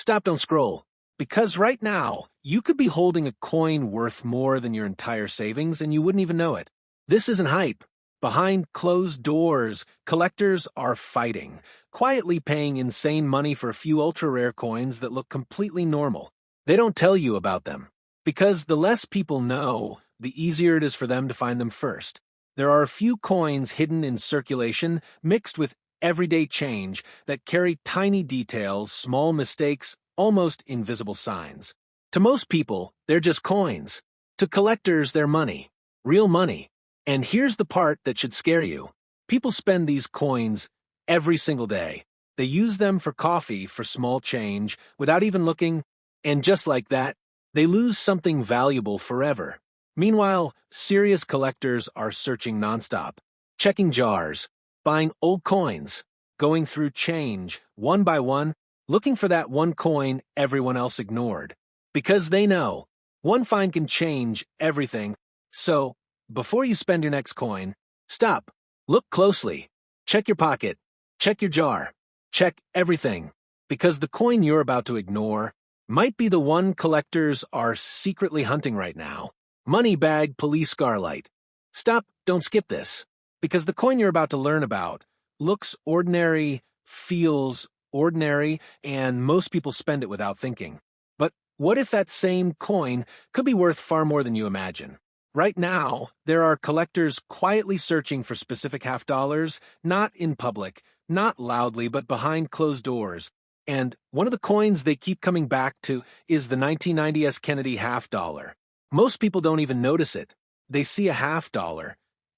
stop, don't scroll. Because right now, you could be holding a coin worth more than your entire savings and you wouldn't even know it. This isn't hype. Behind closed doors, collectors are fighting, quietly paying insane money for a few ultra-rare coins that look completely normal. They don't tell you about them, because the less people know, the easier it is for them to find them first. There are a few coins hidden in circulation, mixed with everyday change, that carry tiny details, small mistakes, almost invisible signs. To most people, they're just coins. To collectors, they're money. Real money. And here's the part that should scare you. People spend these coins every single day. They use them for coffee for small change, without even looking, and just like that, they lose something valuable forever. Meanwhile, serious collectors are searching nonstop, checking jars, buying old coins, going through change, one by one, looking for that one coin everyone else ignored. Because they know, one find can change everything. So, before you spend your next coin, stop, look closely, check your pocket, check your jar, check everything. Because the coin you're about to ignore might be the one collectors are secretly hunting right now. Money bag police scarlight. Stop, don't skip this. Because the coin you're about to learn about looks ordinary, feels ordinary, and most people spend it without thinking. But what if that same coin could be worth far more than you imagine? Right now, there are collectors quietly searching for specific $50, not in public, not loudly, but behind closed doors. And one of the coins they keep coming back to is the 1990 Kennedy $50. Most people don't even notice it. They see a $50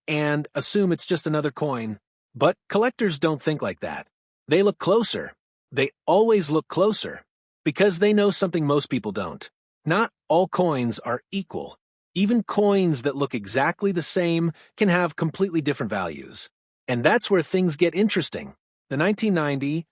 and assume it's just another coin. But collectors don't think like that. They look closer. They always look closer. Because they know something most people don't. Not all coins are equal. Even coins that look exactly the same can have completely different values. And that's where things get interesting. The 1990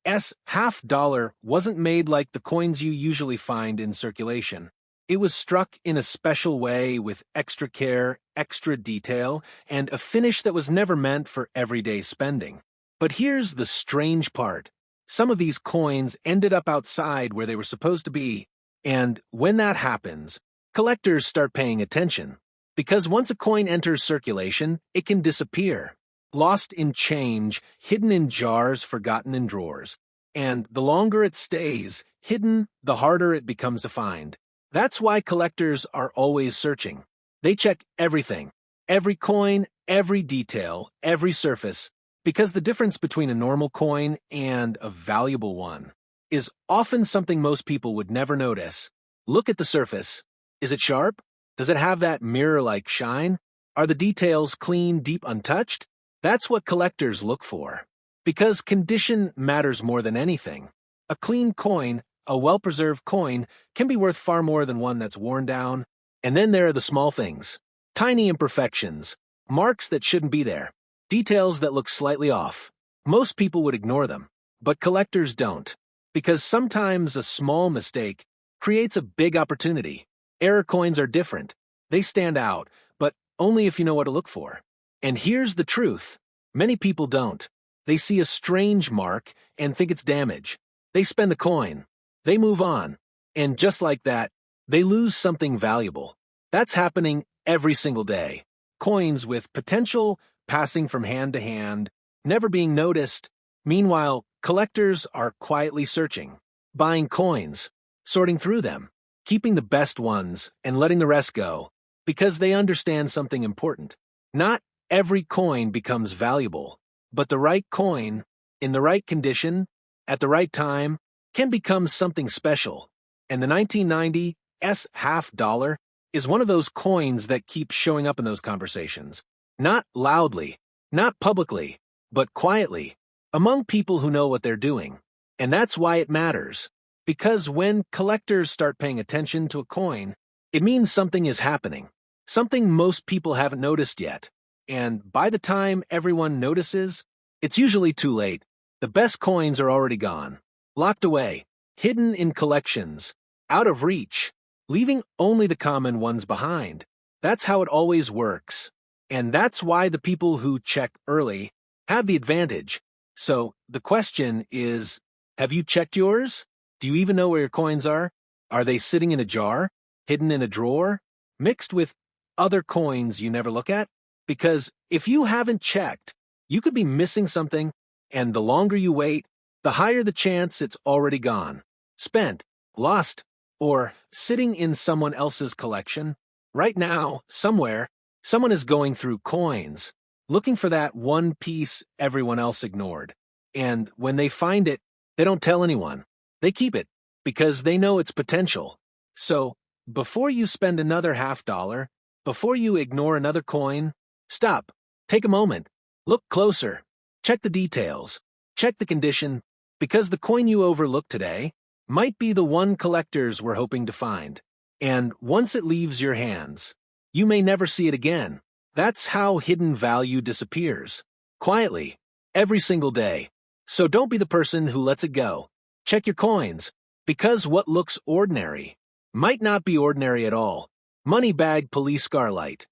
$50 wasn't made like the coins you usually find in circulation. It was struck in a special way with extra care, extra detail, and a finish that was never meant for everyday spending. But here's the strange part. Some of these coins ended up outside where they were supposed to be. And when that happens, collectors start paying attention. Because once a coin enters circulation, it can disappear. Lost in change, hidden in jars, forgotten in drawers. And the longer it stays hidden, the harder it becomes to find. That's why collectors are always searching. They check everything. Every coin, every detail, every surface. Because the difference between a normal coin and a valuable one is often something most people would never notice. Look at the surface. Is it sharp? Does it have that mirror-like shine? Are the details clean, deep, untouched? That's what collectors look for. Because condition matters more than anything. A clean coin, a well-preserved coin, can be worth far more than one that's worn down. And then there are the small things. Tiny imperfections. Marks that shouldn't be there. Details that look slightly off. Most people would ignore them. But collectors don't. Because sometimes a small mistake creates a big opportunity. Error coins are different. They stand out, but only if you know what to look for. And here's the truth. Many people don't. They see a strange mark and think it's damage. They spend the coin. They move on. And just like that, they lose something valuable. That's happening every single day. Coins with potential passing from hand to hand, never being noticed. Meanwhile, collectors are quietly searching, buying coins, sorting through them, keeping the best ones and letting the rest go, because they understand something important. Not every coin becomes valuable, but the right coin, in the right condition, at the right time, can become something special. And the 1990 $50 is one of those coins that keeps showing up in those conversations. Not loudly, not publicly, but quietly, among people who know what they're doing. And that's why it matters. Because when collectors start paying attention to a coin, it means something is happening. Something most people haven't noticed yet. And by the time everyone notices, it's usually too late. The best coins are already gone. Locked away, hidden in collections, out of reach, leaving only the common ones behind. That's how it always works. And that's why the people who check early have the advantage. So the question is, have you checked yours? Do you even know where your coins are? Are they sitting in a jar, hidden in a drawer, mixed with other coins you never look at? Because if you haven't checked, you could be missing something, and the longer you wait, the higher the chance it's already gone, spent, lost, or sitting in someone else's collection. Right now, somewhere, someone is going through coins, looking for that one piece everyone else ignored. And when they find it, they don't tell anyone. They keep it because they know its potential. So, before you spend another $50, before you ignore another coin, stop, take a moment, look closer, check the details, check the condition, because the coin you overlooked today might be the one collectors were hoping to find. And once it leaves your hands, you may never see it again. That's how hidden value disappears. Quietly, every single day. So don't be the person who lets it go. Check your coins, because what looks ordinary might not be ordinary at all. Money bag police scarlight.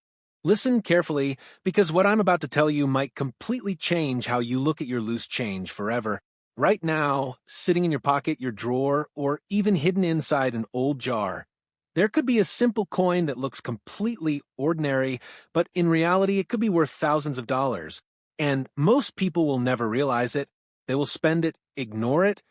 Listen carefully, because what I'm about to tell you might completely change how you look at your loose change forever. Right now, sitting in your pocket, your drawer, or even hidden inside an old jar, there could be a simple coin that looks completely ordinary, but in reality it could be worth thousands of dollars. And most people will never realize it. They will spend it, ignore it,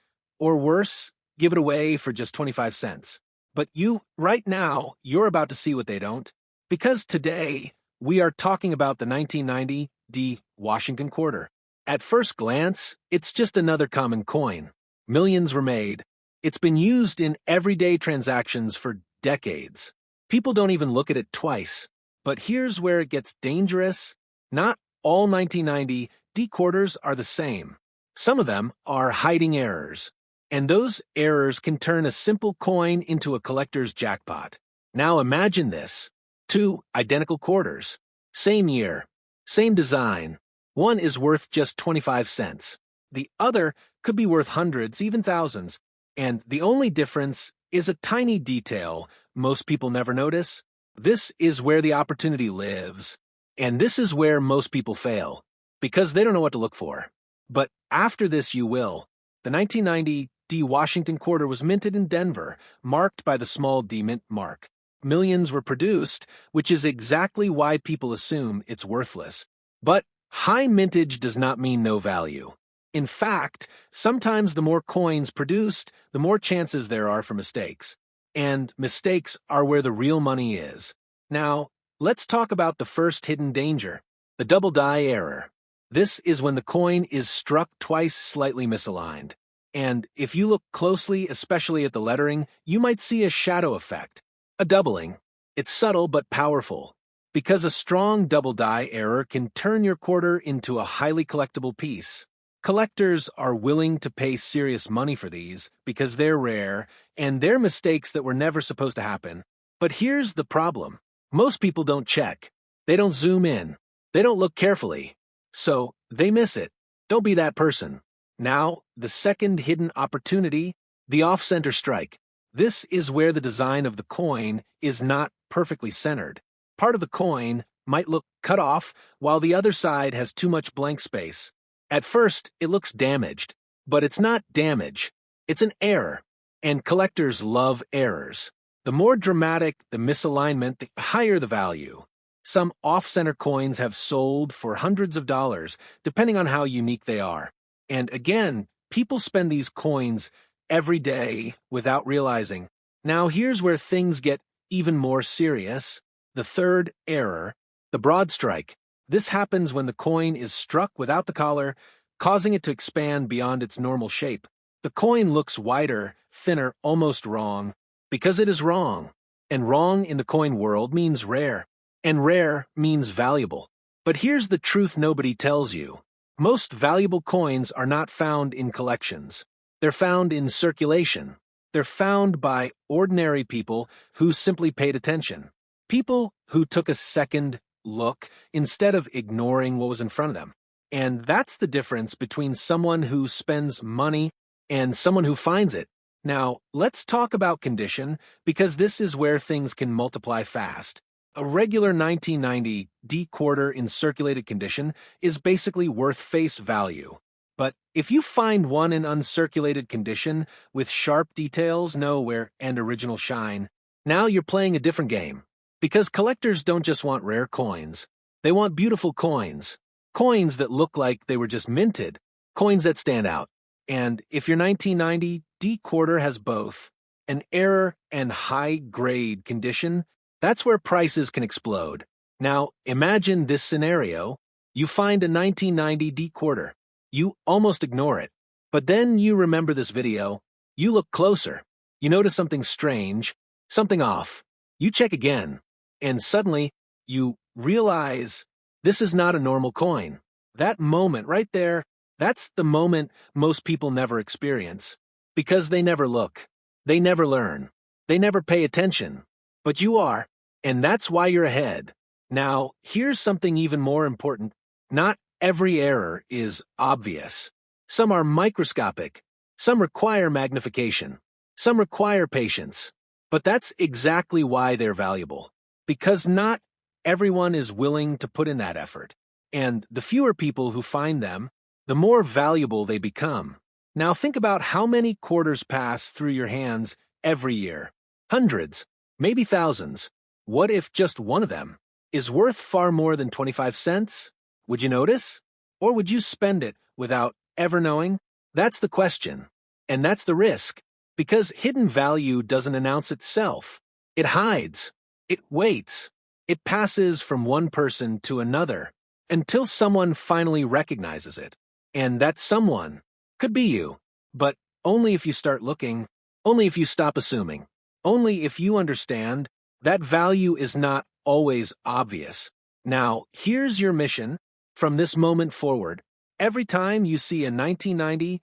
or worse, give it away for just 25 cents. But you, right now, you're about to see what they don't. Because today, we are talking about the 1990 D Washington quarter. At first glance, it's just another common coin. Millions were made. It's been used in everyday transactions for decades. People don't even look at it twice. But here's where it gets dangerous. Not all 1990 D quarters are the same. Some of them are hiding errors. And those errors can turn a simple coin into a collector's jackpot. Now imagine this. 2 identical quarters. Same year. Same design. One is worth just 25 cents. The other could be worth hundreds, even thousands. And the only difference is a tiny detail most people never notice. This is where the opportunity lives. And this is where most people fail, because they don't know what to look for. But after this you will. The 1990 D Washington quarter was minted in Denver, marked by the small D mint mark. Millions were produced, which is exactly why people assume it's worthless. But high mintage does not mean no value. In fact, sometimes the more coins produced, the more chances there are for mistakes. And mistakes are where the real money is. Now, let's talk about the first hidden danger, the double die error. This is when the coin is struck twice slightly misaligned. And if you look closely, especially at the lettering, you might see a shadow effect, a doubling. It's subtle but powerful, because a strong double die error can turn your quarter into a highly collectible piece. Collectors are willing to pay serious money for these because they're rare and they're mistakes that were never supposed to happen. But here's the problem. Most people don't check. They don't zoom in. They don't look carefully. So they miss it. Don't be that person. Now, the second hidden opportunity, the off-center strike. This is where the design of the coin is not perfectly centered. Part of the coin might look cut off while the other side has too much blank space. At first, it looks damaged, but it's not damage. It's an error, and collectors love errors. The more dramatic the misalignment, the higher the value. Some off-center coins have sold for hundreds of dollars, depending on how unique they are. And again, people spend these coins every day without realizing. Now here's where things get even more serious. The third error, the broad strike. This happens when the coin is struck without the collar, causing it to expand beyond its normal shape. The coin looks wider, thinner, almost wrong, because it is wrong. And wrong in the coin world means rare. And rare means valuable. But here's the truth nobody tells you. Most valuable coins are not found in collections. They're found in circulation. They're found by ordinary people who simply paid attention. People who took a second look instead of ignoring what was in front of them. And that's the difference between someone who spends money and someone who finds it. Now, let's talk about condition, because this is where things can multiply fast. A regular 1990 D quarter in circulated condition is basically worth face value. But if you find one in uncirculated condition with sharp details, no wear, and original shine, now you're playing a different game. Because collectors don't just want rare coins. They want beautiful coins. Coins that look like they were just minted. Coins that stand out. And if your 1990 D quarter has both an error and high-grade condition, that's where prices can explode. Now, imagine this scenario. You find a 1990 D quarter. You almost ignore it. But then you remember this video. You look closer. You notice something strange, something off. You check again, and suddenly you realize this is not a normal coin. That moment right there, that's the moment most people never experience. Because they never look. They never learn. They never pay attention. But you are, and that's why you're ahead. Now, here's something even more important. Not every error is obvious. Some are microscopic. Some require magnification. Some require patience. But that's exactly why they're valuable. Because not everyone is willing to put in that effort. And the fewer people who find them, the more valuable they become. Now think about how many quarters pass through your hands every year. Hundreds, maybe thousands. What if just one of them is worth far more than 25 cents? Would you notice? Or would you spend it without ever knowing? That's the question. And that's the risk. Because hidden value doesn't announce itself. It hides. It waits. It passes from one person to another until someone finally recognizes it. And that someone could be you. But only if you start looking, only if you stop assuming, only if you understand that value is not always obvious. Now, here's your mission from this moment forward. Every time you see a 1990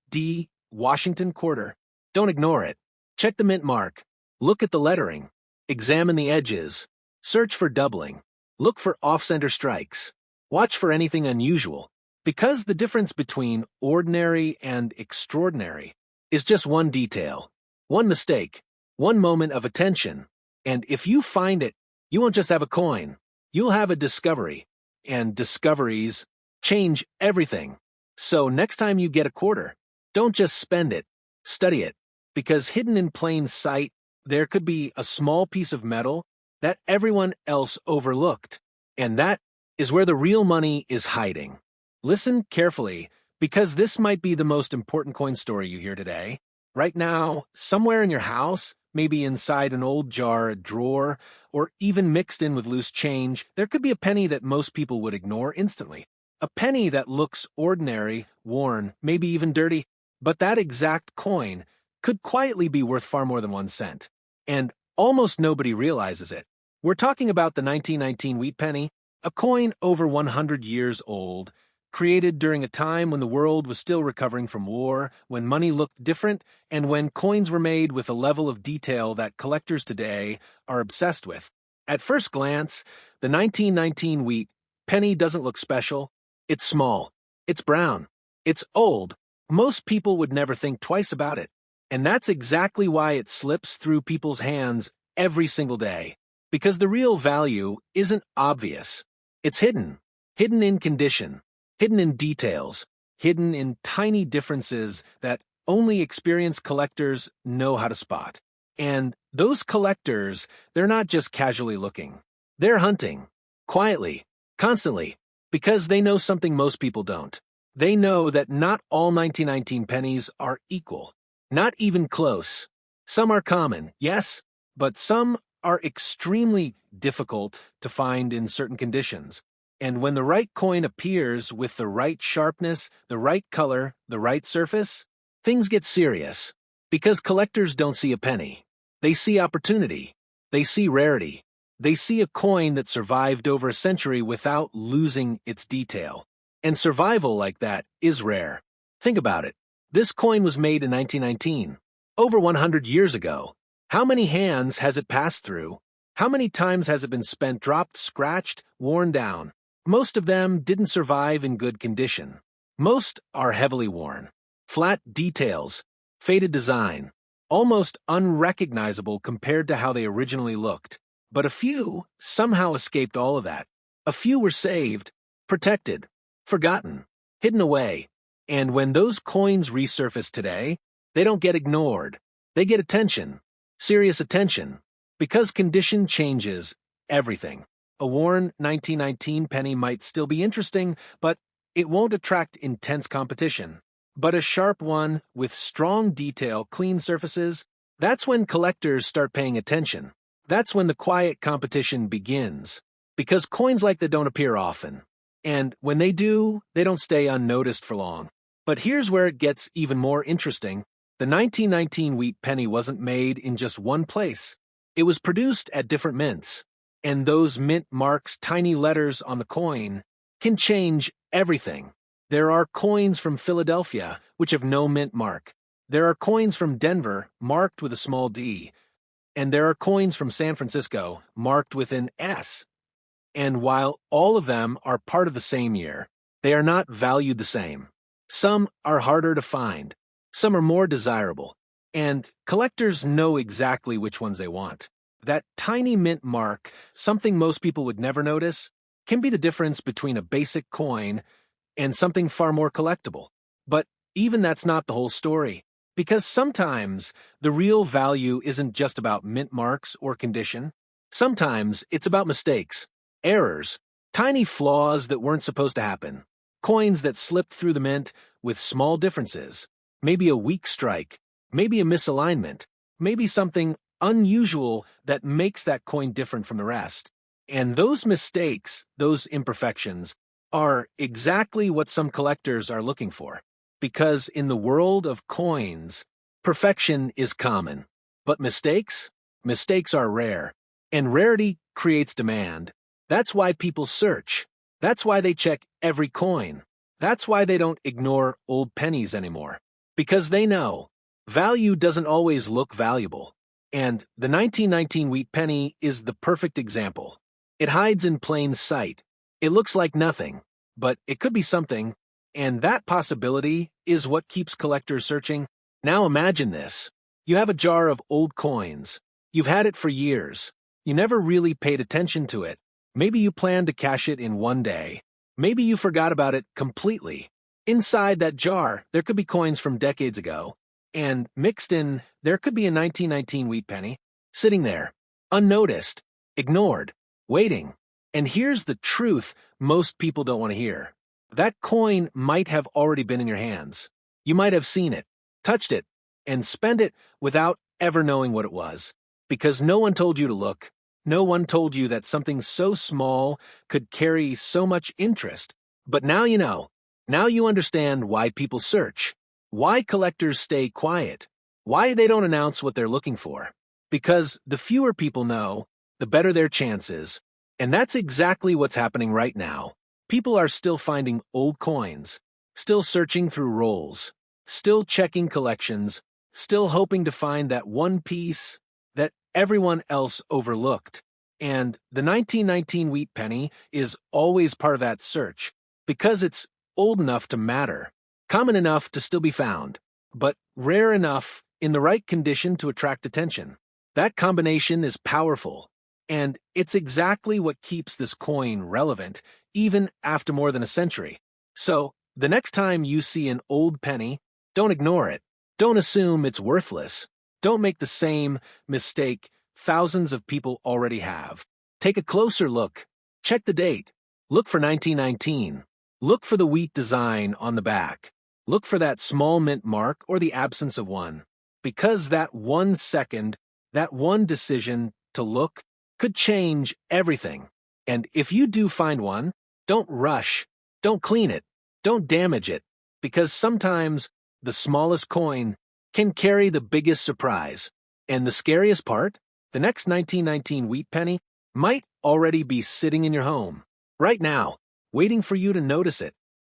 D Washington quarter, don't ignore it. Check the mint mark. Look at the lettering. Examine the edges. Search for doubling. Look for off-center strikes. Watch for anything unusual. Because the difference between ordinary and extraordinary is just one detail, one mistake, one moment of attention. And if you find it, you won't just have a coin. You'll have a discovery. And discoveries change everything. So next time you get a quarter, don't just spend it. Study it. Because hidden in plain sight, there could be a small piece of metal that everyone else overlooked. And that is where the real money is hiding. Listen carefully, because this might be the most important coin story you hear today. Right now, somewhere in your house, maybe inside an old jar, a drawer, or even mixed in with loose change, there could be a penny that most people would ignore instantly. A penny that looks ordinary, worn, maybe even dirty, but that exact coin could quietly be worth far more than 1 cent. And almost nobody realizes it. We're talking about the 1919 wheat penny, a coin over 100 years old, created during a time when the world was still recovering from war, when money looked different, and when coins were made with a level of detail that collectors today are obsessed with. At first glance, the 1919 wheat penny doesn't look special. It's small. It's brown. It's old. Most people would never think twice about it. And that's exactly why it slips through people's hands every single day. Because the real value isn't obvious. It's hidden. Hidden in condition. Hidden in details, hidden in tiny differences that only experienced collectors know how to spot. And those collectors, they're not just casually looking. They're hunting, quietly, constantly, because they know something most people don't. They know that not all 1919 pennies are equal, not even close. Some are common, yes, but some are extremely difficult to find in certain conditions. And when the right coin appears with the right sharpness, the right color, the right surface, things get serious. Because collectors don't see a penny. They see opportunity. They see rarity. They see a coin that survived over a century without losing its detail. And survival like that is rare. Think about it. This coin was made in 1919, over 100 years ago. How many hands has it passed through? How many times has it been spent, dropped, scratched, worn down? Most of them didn't survive in good condition. Most are heavily worn. Flat details, faded design, almost unrecognizable compared to how they originally looked. But a few somehow escaped all of that. A few were saved, protected, forgotten, hidden away. And when those coins resurface today, they don't get ignored. They get attention, serious attention, because condition changes everything. A worn 1919 penny might still be interesting, but it won't attract intense competition. But a sharp one with strong detail, clean surfaces, that's when collectors start paying attention. That's when the quiet competition begins. Because coins like that don't appear often. And when they do, they don't stay unnoticed for long. But here's where it gets even more interesting. The 1919 wheat penny wasn't made in just one place. It was produced at different mints. And those mint marks, tiny letters on the coin, can change everything. There are coins from Philadelphia, which have no mint mark. There are coins from Denver, marked with a small d. And there are coins from San Francisco, marked with an S. And while all of them are part of the same year, they are not valued the same. Some are harder to find. Some are more desirable. And collectors know exactly which ones they want. That tiny mint mark, something most people would never notice, can be the difference between a basic coin and something far more collectible. But even that's not the whole story. Because sometimes the real value isn't just about mint marks or condition. Sometimes it's about mistakes, errors, tiny flaws that weren't supposed to happen, coins that slipped through the mint with small differences, maybe a weak strike, maybe a misalignment, maybe something unusual that makes that coin different from the rest. And those mistakes, those imperfections, are exactly what some collectors are looking for. Because in the world of coins, perfection is common. But mistakes are rare. And rarity creates demand. That's why people search. That's why they check every coin. That's why they don't ignore old pennies anymore. Because they know value doesn't always look valuable. And the 1919 wheat penny is the perfect example. It hides in plain sight. It looks like nothing, but it could be something. And that possibility is what keeps collectors searching. Now imagine this. You have a jar of old coins. You've had it for years. You never really paid attention to it. Maybe you planned to cash it in one day. Maybe you forgot about it completely. Inside that jar, there could be coins from decades ago. And mixed in, there could be a 1919 wheat penny, sitting there, unnoticed, ignored, waiting. And here's the truth most people don't want to hear. That coin might have already been in your hands. You might have seen it, touched it, and spent it without ever knowing what it was. Because no one told you to look. No one told you that something so small could carry so much interest. But now you know. Now you understand why people search. Why collectors stay quiet. Why they don't announce what they're looking for. Because the fewer people know, the better their chances. And that's exactly what's happening right now. People are still finding old coins, still searching through rolls, still checking collections, still hoping to find that one piece that everyone else overlooked. And the 1919 wheat penny is always part of that search, because it's old enough to matter, common enough to still be found, but rare enough in the right condition to attract attention. That combination is powerful. And it's exactly what keeps this coin relevant, even after more than a century. So, the next time you see an old penny, don't ignore it. Don't assume it's worthless. Don't make the same mistake thousands of people already have. Take a closer look. Check the date. Look for 1919. Look for the wheat design on the back. Look for that small mint mark or the absence of one. Because that 1 second, that one decision to look, could change everything. And if you do find one, don't rush, don't clean it, don't damage it, because sometimes the smallest coin can carry the biggest surprise. And the scariest part, the next 1919 wheat penny might already be sitting in your home, right now, waiting for you to notice it.